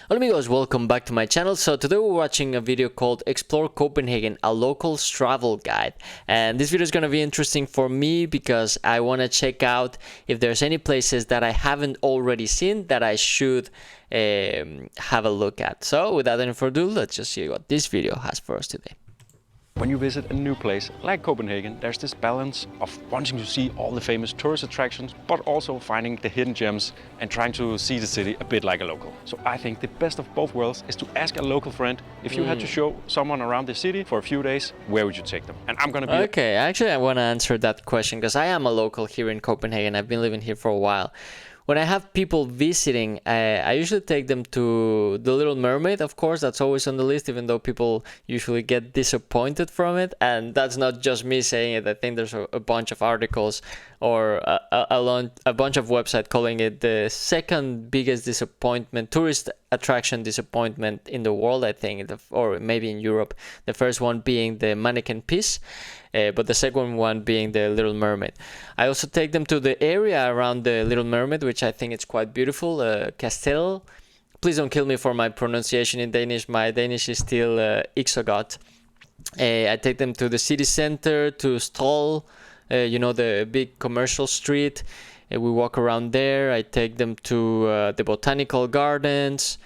Hola amigos, welcome back to my channel. So today we're watching a video called Explore Copenhagen, a local travel guide. And this video is going to be interesting for me because I want to check out if there's any places that I haven't already seen that I should have a look at. So without any further ado, let's just see what this video has for us today. When you visit a new place like Copenhagen, there's this balance of wanting to see all the famous tourist attractions, but also finding the hidden gems and trying to see the city a bit like a local. So I think the best of both worlds is to ask a local friend, if you had to show someone around the city for a few days, where would you take them? And I'm gonna be... Okay, actually I want to answer that question because I am a local here in Copenhagen. I've been living here for a while. When I have people visiting, I usually take them to The Little Mermaid, of course, that's always on the list, even though people usually get disappointed from it. And that's not just me saying it. I think there's a bunch of articles or a bunch of websites calling it the second biggest disappointment, tourist attraction disappointment in the world, I think, or maybe in Europe. The first one being the Mannequin Peace. But the second one being the Little Mermaid. I also take them to the area around the Little Mermaid, which I think it's quite beautiful. Castel. Please don't kill me for my pronunciation in Danish. My Danish is still Iksogot. I take them to the city center, to Stroll, you know, the big commercial street. We walk around there. I take them to the botanical gardens,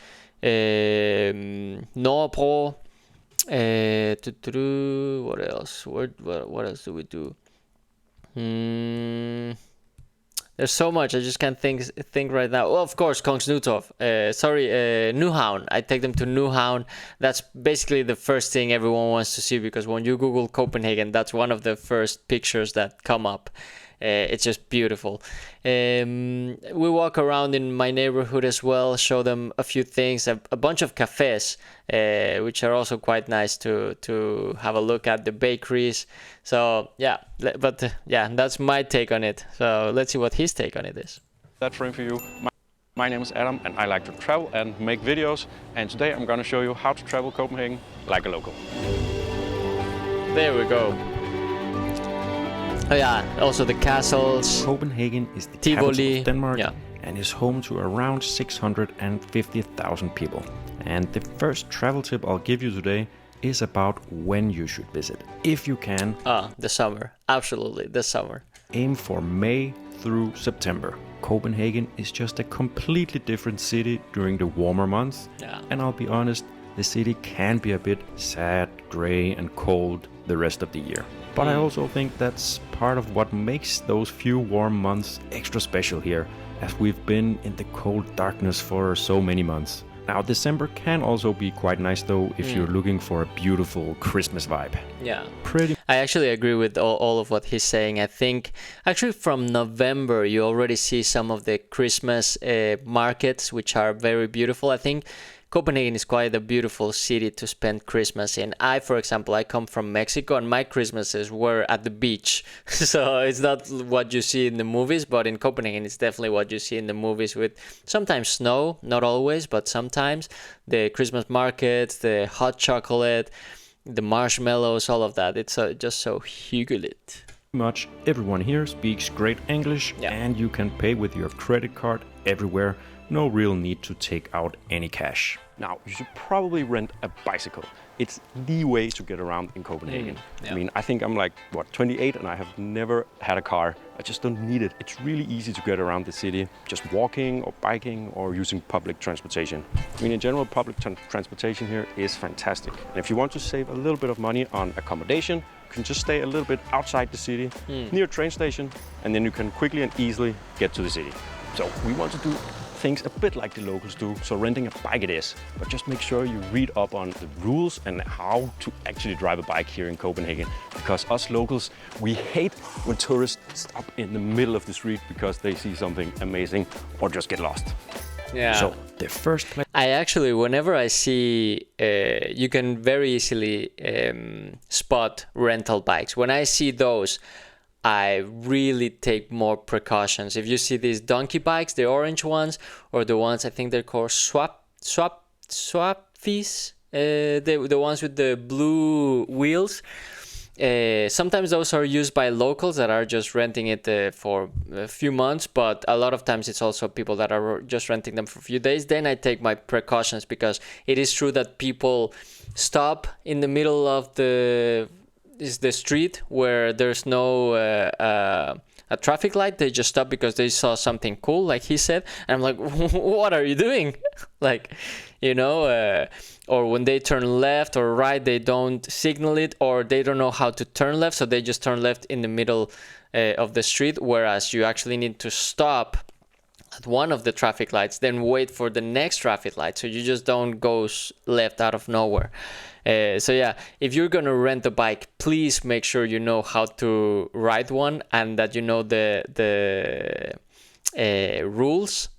Nordbro. What else? What else do we do? There's so much. I just can't think right now. Well, of course, Kongens Nytorv. Nyhavn. I take them to Nyhavn. That's basically the first thing everyone wants to see because when you Google Copenhagen, that's one of the first pictures that come up. It's just beautiful. We walk around in my neighborhood as well, show them a few things, a bunch of cafes, which are also quite nice to have a look at, the bakeries. So yeah, but yeah, that's my take on it. So let's see what his take on it is. That frame for you. My name is Adam and I like to travel and make videos. And today I'm gonna show you how to travel Copenhagen like a local. There we go. Oh yeah, also the castles. Copenhagen is the Tivoli. capital of Denmark, Yeah. and is home to around 650,000 people. And the first travel tip I'll give you today is about when you should visit. If you can, The summer. Absolutely, the summer. aim for May through September. Copenhagen is just a completely different city during the warmer months. Yeah. And I'll be honest, the city can be a bit sad, grey and cold the rest of the year. But I also think that's part of what makes those few warm months extra special here, as we've been in the cold darkness for so many months. Now, December can also be quite nice though if you're looking for a beautiful Christmas vibe. Yeah. Pretty I actually agree with all of what he's saying. I think actually from November you already see some of the Christmas markets, which are very beautiful. I think Copenhagen is quite a beautiful city to spend Christmas in. For example, I come from Mexico and my Christmases were at the beach. So it's not what you see in the movies, but in Copenhagen it's definitely what you see in the movies with sometimes snow, not always, but sometimes. The Christmas markets, the hot chocolate, the marshmallows, all of that. It's just so hyggelig. much everyone here speaks great English, and you can pay with your credit card everywhere. No real need to take out any cash. Now, you should probably rent a bicycle. It's the way to get around in Copenhagen. I mean, I think I'm like, 28 and I have never had a car. I just don't need it. It's really easy to get around the city, just walking or biking or using public transportation. I mean, in general, public transportation here is fantastic. And if you want to save a little bit of money on accommodation, you can just stay a little bit outside the city, near a train station, and then you can quickly and easily get to the city. So we want to do things a bit like the locals do, so renting a bike it is. But just make sure you read up on the rules and how to actually drive a bike here in Copenhagen. Because us locals, we hate when tourists stop in the middle of the street because they see something amazing or just get lost. Yeah. So the first place... I actually, whenever I see, you can very easily spot rental bikes. When I see those, I really take more precautions. If you see these donkey bikes, the orange ones, or the ones I think they're called swapfies, the ones with the blue wheels, sometimes those are used by locals that are just renting it for a few months, but a lot of times it's also people that are just renting them for a few days. Then I take my precautions, because it is true that people stop in the middle of the street where there's no a traffic light. They just stop because they saw something cool, like he said. And I'm like, what are you doing? Like, you know, or when they turn left or right, they don't signal it, or they don't know how to turn left, so they just turn left in the middle of the street, whereas you actually need to stop at one of the traffic lights, then wait for the next traffic light, so you just don't go left out of nowhere. So yeah, if you're gonna rent a bike, please make sure you know how to ride one, and that you know the rules.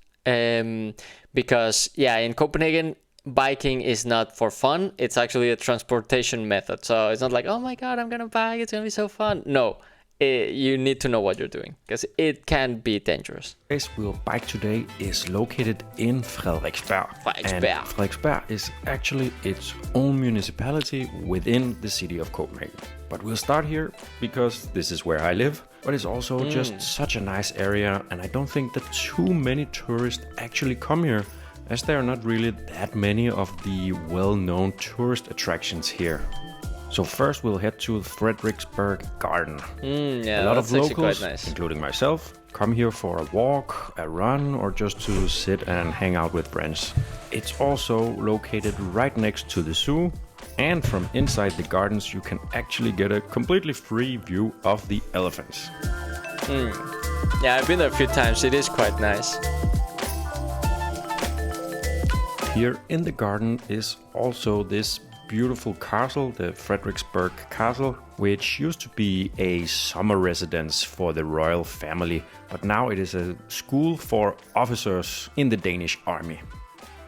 Because yeah, in Copenhagen, biking is not for fun. It's actually a transportation method. So it's not like, oh my god, I'm gonna bike, it's gonna be so fun. No, you need to know what you're doing, because it can be dangerous. The place we'll bike today is located in Frederiksberg. And Frederiksberg is actually its own municipality within the city of Copenhagen. But we'll start here because this is where I live. But it's also just such a nice area, and I don't think that too many tourists actually come here, as there are not really that many of the well-known tourist attractions here. So first we'll head to Frederiksberg Garden. Yeah, a lot of locals, quite nice, including myself, come here for a walk, a run, or just to sit and hang out with friends. It's also located right next to the zoo, and from inside the gardens you can actually get a completely free view of the elephants. Yeah, I've been there a few times. It is quite nice. Here in the garden is also this beautiful castle, the Frederiksberg Castle, which used to be a summer residence for the royal family, but now it is a school for officers in the Danish army.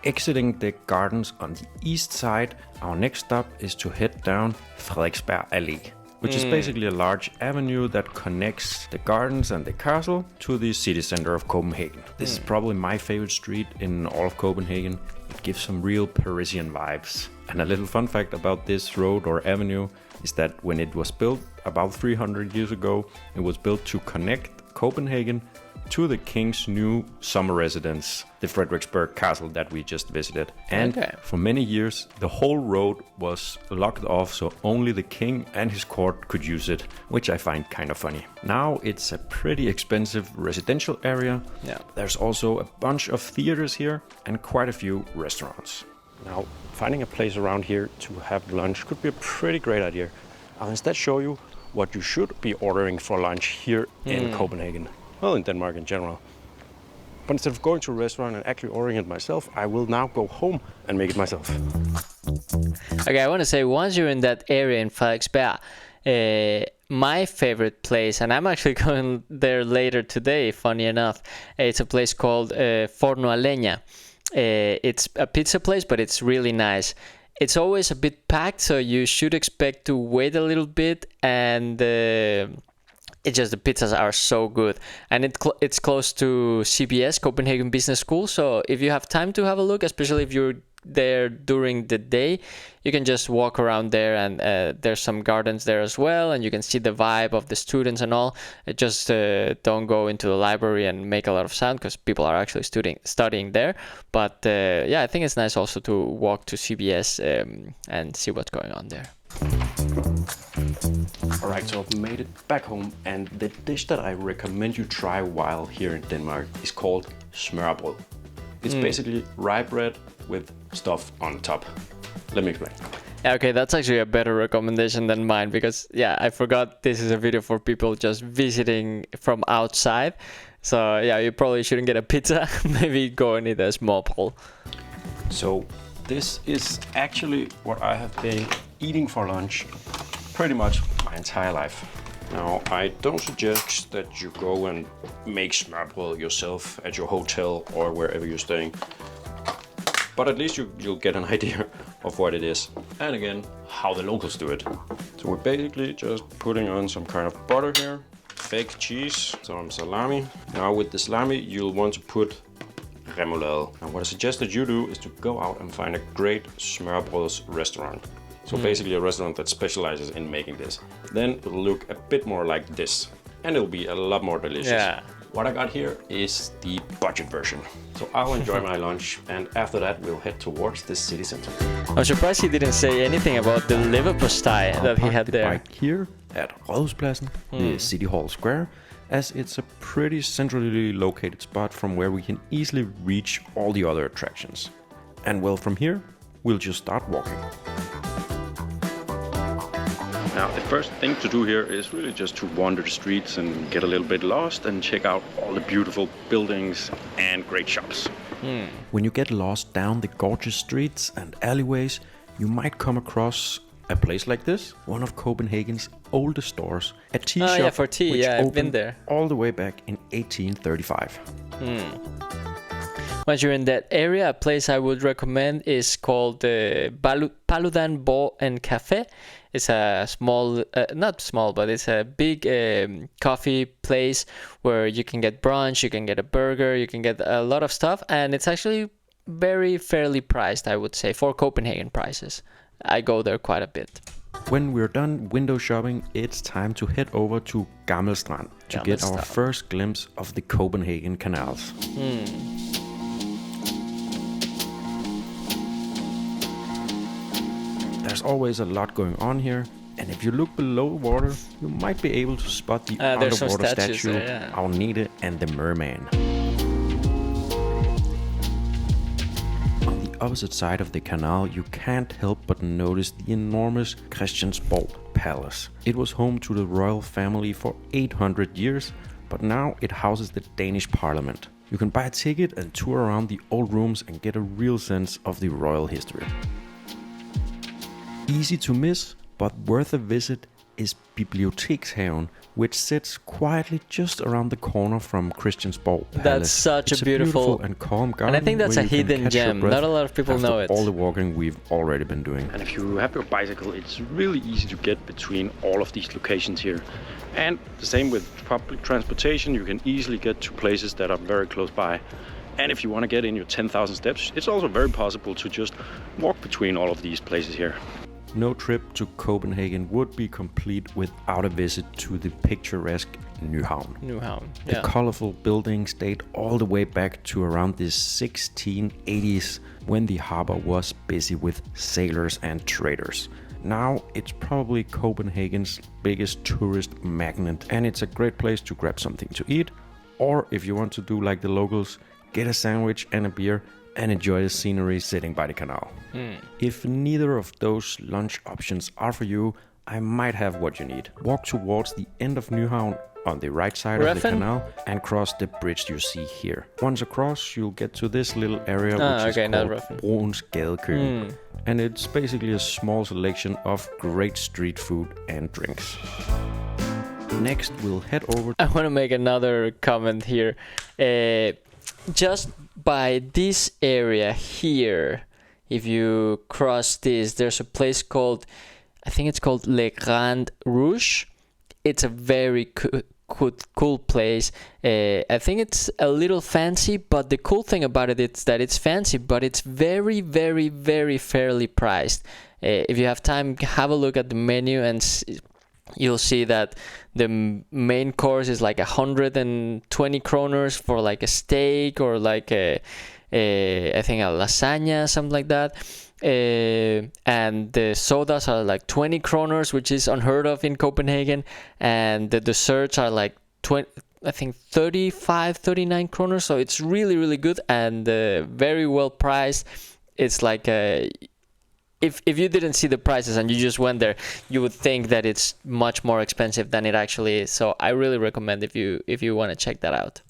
Exiting the gardens on the east side, our next stop is to head down Frederiksberg Allé, which is basically a large avenue that connects the gardens and the castle to the city center of Copenhagen. This is probably my favorite street in all of Copenhagen. It gives some real Parisian vibes. And a little fun fact about this road or avenue is that when it was built about 300 years ago, it was built to connect Copenhagen to the king's new summer residence, the Frederiksberg Castle that we just visited. And for many years, the whole road was locked off, so only the king and his court could use it, which I find kind of funny. Now it's a pretty expensive residential area. Yeah. There's also a bunch of theaters here and quite a few restaurants. Now, finding a place around here to have lunch could be a pretty great idea. I'll instead show you what you should be ordering for lunch here in Copenhagen. Well, in Denmark in general. But instead of going to a restaurant and actually ordering it myself, I will now go home and make it myself. Okay, I want to say, once you're in that area in Frederiksberg, my favorite place, and I'm actually going there later today, funny enough, it's a place called Forno a Leña. It's a pizza place, but it's really nice. It's always a bit packed, so you should expect to wait a little bit, and it's just the pizzas are so good. And it's close to CBS, Copenhagen Business School, so if you have time to have a look, especially if you're there during the day, you can just walk around there, and there's some gardens there as well, and you can see the vibe of the students and all. Just don't go into the library and make a lot of sound, because people are actually studying there. But yeah, I think it's nice also to walk to CBS and see what's going on there. Alright, so I've made it back home, and the dish that I recommend you try while here in Denmark is called smørrebrød. It's basically rye bread with stuff on top. Let me explain. Yeah, okay, that's actually a better recommendation than mine, because yeah, I forgot this is a video for people just visiting from outside. So yeah, you probably shouldn't get a pizza. Maybe go and eat a small bowl. So this is actually what I have been eating for lunch pretty much my entire life. Now, I don't suggest that you go and make smørrebrød yourself at your hotel or wherever you're staying. But at least you'll get an idea of what it is. And again, how the locals do it. So we're basically just putting on some kind of butter here, fake cheese, some salami. Now with the salami, you'll want to put remoulade. And what I suggest that you do is to go out and find a great smørrebrøds restaurant. So basically a restaurant that specializes in making this. Then it'll look a bit more like this, and it'll be a lot more delicious. Yeah. What I got here is the budget version. So I'll enjoy my lunch, and after that we'll head towards the city center. I'm surprised he didn't say anything about the leverpostej that he had there. Bike here at Rådhuspladsen, the City Hall Square, as it's a pretty centrally located spot from where we can easily reach all the other attractions. And well, from here, we'll just start walking. Now, the first thing to do here is really just to wander the streets and get a little bit lost and check out all the beautiful buildings and great shops. When you get lost down the gorgeous streets and alleyways, you might come across a place like this, one of Copenhagen's oldest stores, a tea shop. Yeah, for tea. Which Yeah, I've been opened there. all the way back in 1835. Once you're in that area, a place I would recommend is called Paludan Bar and Cafe. It's a small, not small, but it's a big coffee place where you can get brunch, you can get a burger, you can get a lot of stuff, and it's actually very fairly priced, I would say, for Copenhagen prices. I go there quite a bit. When we're done window shopping, it's time to head over to Gammel Strand to get our first glimpse of the Copenhagen canals. There's always a lot going on here, and if you look below water, you might be able to spot the underwater statue, there, yeah. Agnete and the Merman. On the opposite side of the canal, you can't help but notice the enormous Christiansborg Palace. It was home to the royal family for 800 years, but now it houses the Danish Parliament. You can buy a ticket and tour around the old rooms and get a real sense of the royal history. Easy to miss, but worth a visit, is Bibliotekshaven, which sits quietly just around the corner from Christiansborg Palace. That's such it's a beautiful and calm garden. And I think that's a hidden gem. Not a lot of people know it. All the walking we've already been doing. And if you have your bicycle, it's really easy to get between all of these locations here. And the same with public transportation, you can easily get to places that are very close by. And if you want to get in your 10,000 steps, it's also very possible to just walk between all of these places here. No trip to Copenhagen would be complete without a visit to the picturesque Nyhavn. The colorful buildings date all the way back to around the 1680s, when the harbor was busy with sailors and traders. Now it's probably Copenhagen's biggest tourist magnet, and it's a great place to grab something to eat, or if you want to do like the locals, get a sandwich and a beer and enjoy the scenery sitting by the canal. If neither of those lunch options are for you, I might have what you need. Walk towards the end of Nyhavn on the right side of the canal and cross the bridge you see here. Once across, you'll get to this little area which is called Broens Gadekøkken. And it's basically a small selection of great street food and drinks. Next, we'll head over... I want to make another comment here. Just by this area here, if you cross this, there's a place called, I think it's called Le Grand Rouge. It's a very cool place. I think it's a little fancy, but the cool thing about it is that it's fancy, but it's very, very, very fairly priced. If you have time, have a look at the menu and you'll see that the main course is like 120 kroners for like a steak or like I think a lasagna, something like that. And the sodas are like 20 kroners, which is unheard of in Copenhagen. And the desserts are like 39 kroners. So it's really, really good and very well priced. It's like if you didn't see the prices and you just went there, you would think that it's much more expensive than it actually is. So I really recommend if you want to check that out.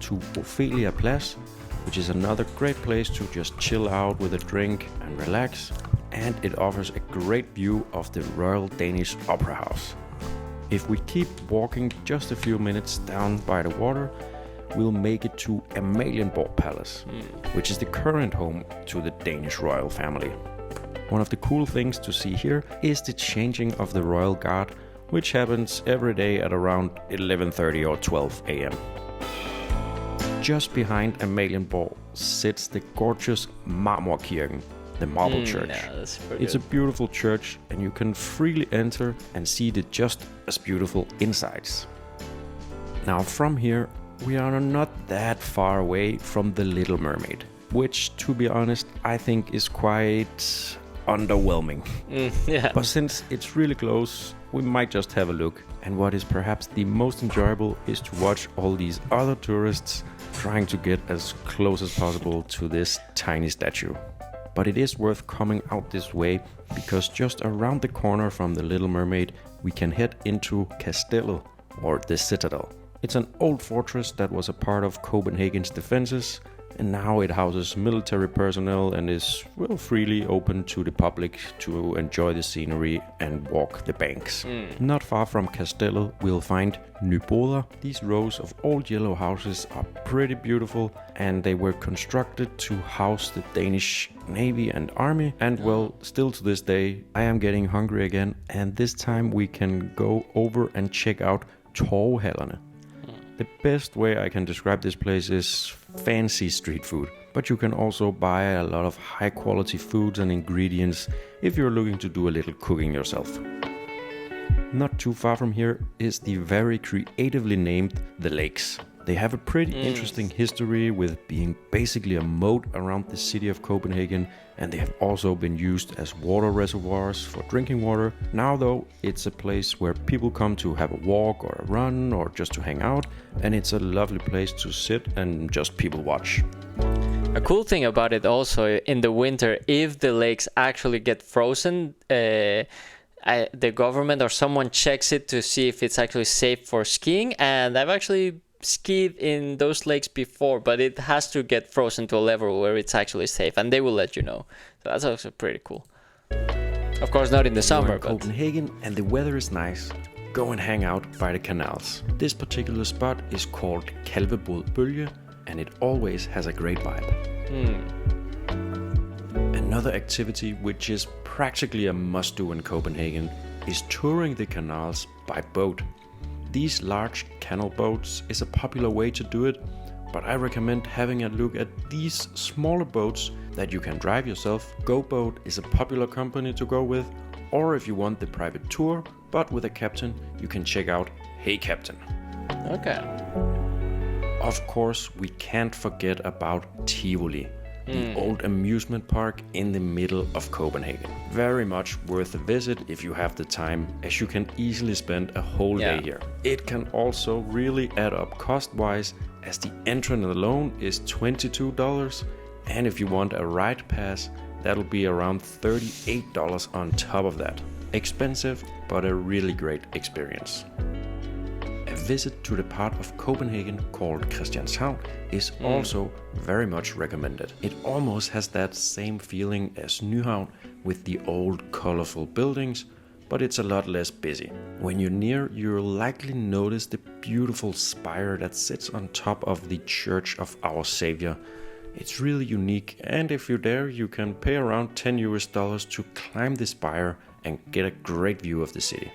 To Ophelia Plads, which is another great place to just chill out with a drink and relax, and it offers a great view of the Royal Danish Opera House. If we keep walking just a few minutes down by the water, we'll make it to Amalienborg Palace, which is the current home to the Danish royal family. One of the cool things to see here is the changing of the royal guard, which happens every day at around 11:30 or 12 a.m. Just behind Amalienborg sits the gorgeous Marmorkirken, the Marble Church. Yeah, that's pretty It's a beautiful church, and you can freely enter and see the just as beautiful insides. Now from here, we are not that far away from the Little Mermaid, which, to be honest, I think is quite underwhelming. Yeah. But since it's really close, we might just have a look. And what is perhaps the most enjoyable is to watch all these other tourists trying to get as close as possible to this tiny statue. But it is worth coming out this way, because just around the corner from the Little Mermaid, we can head into Castellet, or the Citadel. It's an old fortress that was a part of Copenhagen's defenses, and now it houses military personnel and is, well, freely open to the public to enjoy the scenery and walk the banks. Not far from Castellet, we'll find Nyboder. These rows of old yellow houses are pretty beautiful, and they were constructed to house the Danish Navy and Army. And well, still to this day, I am getting hungry again, and this time we can go over and check out Torvehallerne. The best way I can describe this place is fancy street food, but you can also buy a lot of high quality foods and ingredients if you're looking to do a little cooking yourself. Not too far from here is the very creatively named The Lakes. They have a pretty interesting history with being basically a moat around the city of Copenhagen, and they have also been used as water reservoirs for drinking water. Now though, it's a place where people come to have a walk or a run or just to hang out, and it's a lovely place to sit and just people watch. A cool thing about it also, in the winter, if the lakes actually get frozen, the government or someone checks it to see if it's actually safe for skiing, and I've actually skied in those lakes before, but it has to get frozen to a level where it's actually safe, and they will let you know. So that's also pretty cool. Of course, not in the summer, You're in but Copenhagen and the weather is nice. Go and hang out by the canals. This particular spot is called Kalvebod Bølge, and it always has a great vibe. Another activity which is practically a must-do in Copenhagen is touring the canals by boat. These large canal boats is a popular way to do it, but I recommend having a look at these smaller boats that you can drive yourself. GoBoat is a popular company to go with, or if you want the private tour, but with a captain, you can check out Hey Captain. okay. Of course, we can't forget about Tivoli, the old amusement park in the middle of Copenhagen. Very much worth a visit if you have the time, as you can easily spend a whole day here. It can also really add up cost-wise, as the entrance alone is $22, and if you want a ride pass, that'll be around $38 on top of that. Expensive, but a really great experience. A visit to the part of Copenhagen called Christianshavn is also very much recommended. It almost has that same feeling as Nyhavn with the old colorful buildings, but it's a lot less busy. When you're near, you'll likely notice the beautiful spire that sits on top of the Church of Our Savior. It's really unique, and if you're there, you can pay around $10 to climb the spire and get a great view of the city.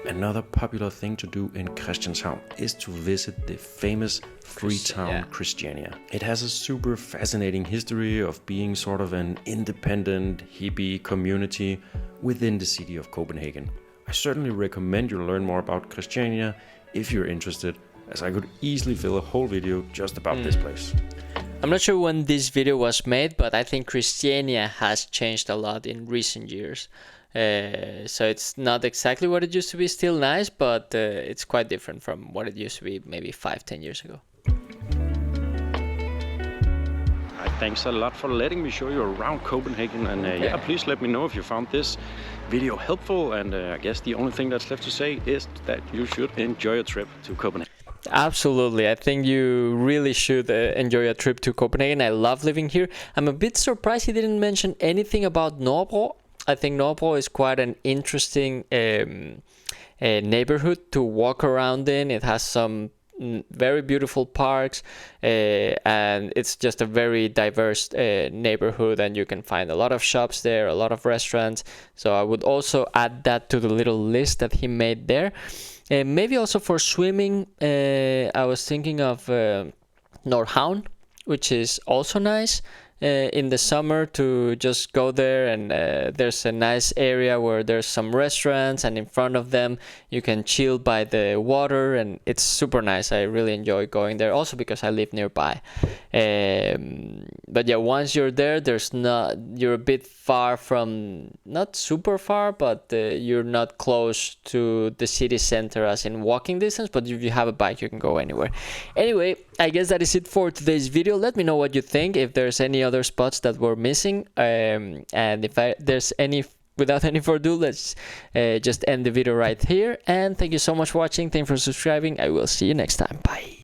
Another popular thing to do in Christianshavn is to visit the famous Freetown Christiania. It has a super fascinating history of being sort of an independent hippie community within the city of Copenhagen. I certainly recommend you learn more about Christiania if you're interested, as I could easily fill a whole video just about this place. I'm not sure when this video was made, but I think Christiania has changed a lot in recent years. So it's not exactly what it used to be, still nice, but it's quite different from what it used to be maybe 5-10 years ago. Thanks a lot for letting me show you around Copenhagen, and please let me know if you found this video helpful, and I guess the only thing that's left to say is that you should enjoy your trip to Copenhagen. Absolutely. I think you really should enjoy a trip to Copenhagen. I love living here. I'm a bit surprised he didn't mention anything about Nordbro. I think Nordbro is quite an interesting neighborhood to walk around in. It has some very beautiful parks, and it's just a very diverse neighborhood, and you can find a lot of shops there, a lot of restaurants. So I would also add that to the little list that he made there. Maybe also for swimming, I was thinking of Nordhavn, which is also nice. In the summer to just go there, and there's a nice area where there's some restaurants, and in front of them you can chill by the water, and it's super nice. I really enjoy going there, also because I live nearby. But yeah, once you're there, you're a bit far from, not super far, but you're not close to the city center as in walking distance, but if you have a bike you can go anywhere. Anyway, I guess that is it for today's video. Let me know what you think, if there's any other spots that we're missing, and if there's any. Without any further ado, let's just end the video right here, and thank you so much for watching. Thank you for subscribing. I will see you next time. Bye.